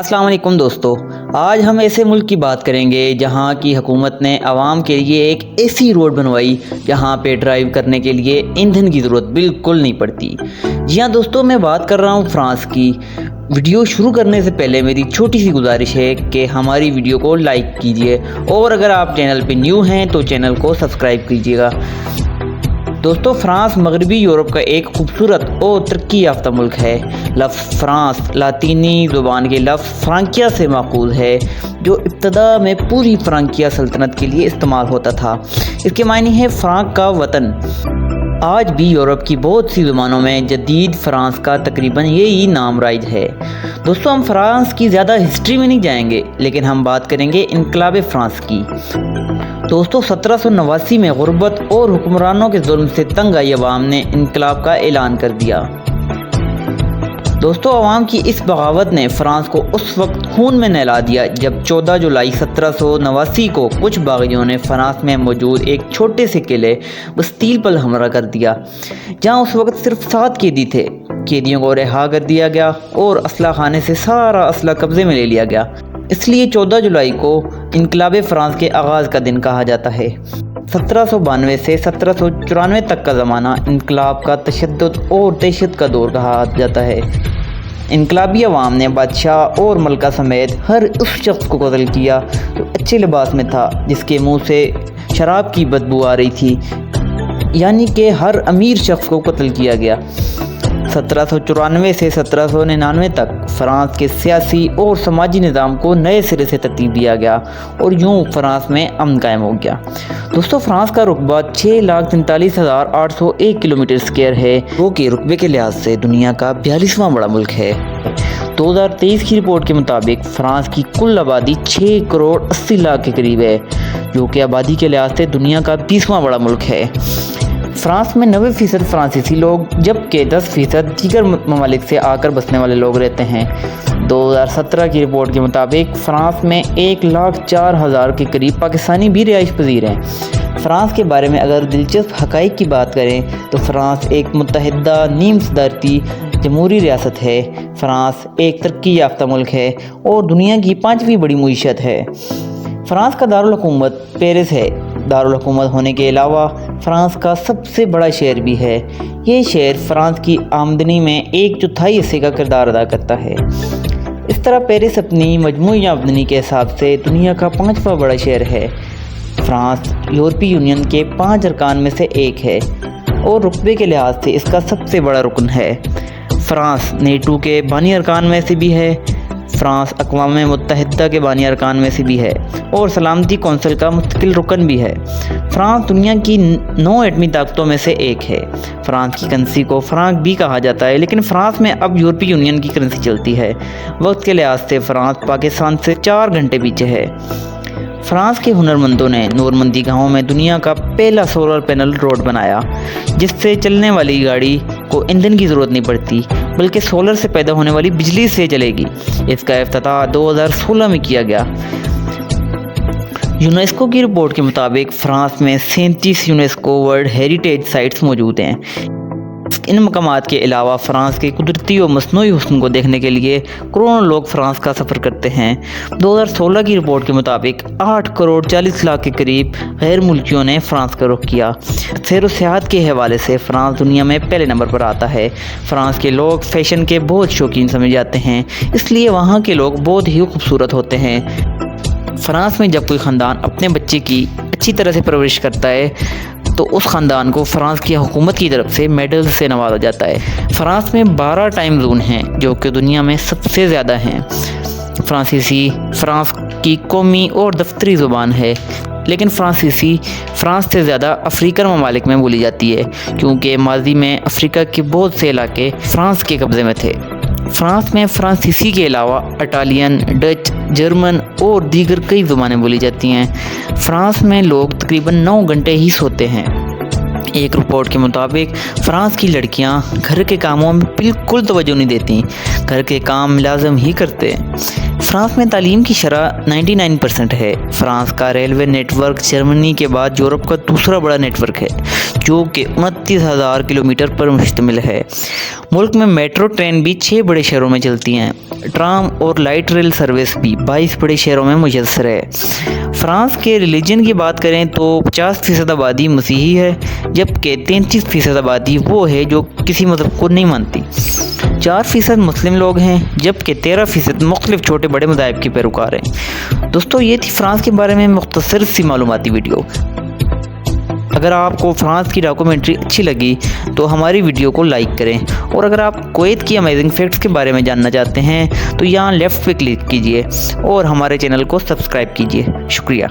अस्सलाम वालेकुम दोस्तों, आज हम ऐसे मुल्क की बात करेंगे जहां की हुकूमत ने आवाम के लिए एक ऐसी रोड बनवाई जहां पे ड्राइव करने के लिए ईंधन की ज़रूरत बिल्कुल नहीं पड़ती। जी हाँ दोस्तों, मैं बात कर रहा हूं फ्रांस की। वीडियो शुरू करने से पहले मेरी छोटी सी गुजारिश है कि हमारी वीडियो को लाइक कीजिए और अगर आप चैनल पे न्यू हैं तो चैनल को सब्सक्राइब कीजिएगा। दोस्तों, फ्रांस मगरबी यूरोप का एक खूबसूरत और तरक्की याफ्ता मुल्क है। लफ्ज़ फ्रांस लातीनी ज़ुबान के लफ्ज़ फ्रांकिया से माखूज़ है, जो इब्तदा में पूरी फ्रांकिया सल्तनत के लिए इस्तेमाल होता था। इसके मायने है फ्रांक का वतन। आज भी यूरोप की बहुत सी ज़ुबानों में जदीद फ्रांस का तकरीबन यही नाम राइज है। दोस्तों, हम फ्रांस की ज़्यादा हिस्ट्री में नहीं जाएंगे, लेकिन हम बात करेंगे इनकलाब फ्रांस की। दोस्तों, 1789 में गुर्बत और हुक्मरानों के जुल्म से तंग आई अवाम ने इनकलाब का ऐलान कर दिया। दोस्तों, अवाम की इस बगावत ने फ्रांस को उस वक्त खून में नहला दिया जब 14 जुलाई 1789 को कुछ बागियों ने फ्रांस में मौजूद एक छोटे से किले बस्तील पर हमला कर दिया, जहां उस वक्त सिर्फ 7 कैदी थे। कैदियों को रिहा कर दिया गया और असला खाने से सारा असला कब्जे में ले लिया गया। इसलिए 14 जुलाई को इनकलाब फ्रांस के आगाज़ का दिन कहा जाता है। 1792 से 1794 तक का ज़माना इनकलाब का तशद्दुद और दहशत का दौर कहा जाता है। इनकलाबी अवाम ने बादशाह और मलका समेत हर उस शख्स को कत्ल किया जो अच्छे लिबास में था, जिसके मुंह से शराब की बदबू आ रही थी, यानी कि हर अमीर शख्स को कत्ल किया गया। 1794 से 1799 तक फ्रांस के सियासी और समाजी निज़ाम को नए सिरे से तरतीब दिया गया और यूं फ्रांस में अमन कायम हो गया। दोस्तों, फ्रांस का रुकबा 6,43,801 किलोमीटर स्क्वायर है, जो कि रुकबे के लिहाज से दुनिया का 42वां बड़ा मुल्क है। 2023 की रिपोर्ट के मुताबिक फ्रांस की कुल आबादी 6 करोड़ 80 लाख के करीब है, जो कि आबादी के लिहाज से दुनिया का 20वां बड़ा मुल्क है। फ्रांस में 90% फ्रांसीसी लोग, जबकि 10% दीगर ममालिक से आकर बसने वाले लोग रहते हैं। 2017 की रिपोर्ट के मुताबिक फ्रांस में 1,04,000 के करीब पाकिस्तानी भी रिहाइश पजीर हैं। फ्रांस के बारे में अगर दिलचस्प हक़ाइक़ की बात करें तो फ्रांस एक मुत्तहिदा नीम सदारती जमहूरी रियासत है। फ्रांस एक तरक्की याफ्ता मुल्क है और दुनिया की 5वीं बड़ी मईशत है। फ्रांस का दारुल हुकूमत पेरिस है। दारुल हुकूमत होने के अलावा फ्रांस का सबसे बड़ा शहर भी है। ये शहर फ्रांस की आमदनी में 1/4 हिस्से का किरदार अदा करता है। इस तरह पेरिस अपनी मजमूई आमदनी के हिसाब से दुनिया का 5वां बड़ा शहर है। फ्रांस यूरोपीय यूनियन के 5 अरकान में से एक है और रुतबे के लिहाज से इसका सबसे बड़ा रुकन है। फ्रांस नेटो के बानी अरकान में से भी है। फ्रांस अक़वाम मुत्तहिदा के बानी अरकान में से भी है और सलामती कौंसिल का मुस्तकिल रुकन भी है। फ्रांस दुनिया की 9 एटमी ताकतों में से एक है। फ्रांस की करेंसी को फ्रांक भी कहा जाता है, लेकिन फ्रांस में अब यूरोपीय यूनियन की करेंसी चलती है। वक्त के लिहाज से फ्रांस पाकिस्तान से 4 घंटे पीछे है। फ्रांस के हुनरमंदों ने नोरमंदी गांवों में दुनिया का पहला सोलर पैनल रोड बनाया, जिससे चलने वाली गाड़ी को ईंधन की ज़रूरत नहीं पड़ती, बल्कि सोलर से पैदा होने वाली बिजली से चलेगी। इसका इफ्तिताह 2016 में किया गया। यूनेस्को की रिपोर्ट के मुताबिक फ्रांस में 37 यूनेस्को वर्ल्ड हेरिटेज साइट्स मौजूद हैं। इन मकामात के अलावा फ्रांस के कुदरती और मसनूई हुस्न को देखने के लिए करोड़ों लोग फ्रांस का सफ़र करते हैं। 2016 की रिपोर्ट के मुताबिक 8 करोड़ 40 लाख के करीब गैर मुल्कियों ने फ्रांस का रुख किया। सैर व सियाहत के हवाले से फ्रांस दुनिया में पहले नंबर पर आता है। फ्रांस के लोग फैशन के बहुत शौकीन समझे जाते हैं, इसलिए वहाँ के लोग बहुत ही खूबसूरत होते हैं। फ्रांस में जब कोई ख़ानदान अपने बच्चे की अच्छी तरह से परवरिश करता है तो उस ख़ानदान को फ्रांस की हुकूमत की तरफ से मेडल से नवाजा जाता है। फ्रांस में 12 टाइम जोन हैं, जो कि दुनिया में सबसे ज़्यादा हैं। फ्रांसीसी फ्रांस की कौमी और दफ्तरी ज़ुबान है, लेकिन फ्रांसीसी फ्रांस से ज़्यादा अफ्रीकन ममालिक में बोली जाती है, क्योंकि माजी में अफ्रीका के बहुत से इलाके फ्रांस के कब्ज़े में थे। फ्रांस में फ्रांसीसी के अलावा इटालियन, डच, जर्मन और दीगर कई ज़ुबानें बोली जाती हैं। फ्रांस में लोग तकरीबन 9 घंटे ही सोते हैं। ایک رپورٹ کے مطابق فرانس کی لڑکیاں گھر کے کاموں میں بالکل توجہ نہیں دیتی، گھر کے کام لازم ہی کرتے ہیں۔ فرانس میں تعلیم کی شرح 99% ہے۔ فرانس کا ریلوے نیٹ ورک جرمنی کے بعد یورپ کا دوسرا بڑا نیٹ ورک ہے، جو کہ 29,000 کلومیٹر پر مشتمل ہے۔ ملک میں میٹرو ٹرین بھی 6 بڑے شہروں میں چلتی ہیں۔ ٹرام اور لائٹ ریل سروس بھی 22 بڑے شہروں میں میسر ہے۔ فرانس کے ریلیجن کی بات کریں تو 50% آبادی مسیحی ہے، جبکہ 33% آبادی وہ ہے جو کسی مذہب کو نہیں مانتی۔ 4% مسلم لوگ ہیں، جبکہ 13% مختلف چھوٹے بڑے مذاہب کے پیروکار ہیں۔ دوستو، یہ تھی فرانس کے بارے میں مختصر سی معلوماتی ویڈیو۔ اگر آپ کو فرانس کی ڈاکومنٹری اچھی لگی تو ہماری ویڈیو کو لائک کریں، اور اگر آپ کویت کی امیزنگ فیکٹس کے بارے میں جاننا چاہتے ہیں تو یہاں لیفٹ پہ کلک کیجئے اور ہمارے چینل کو سبسکرائب کیجئے۔ شکریہ۔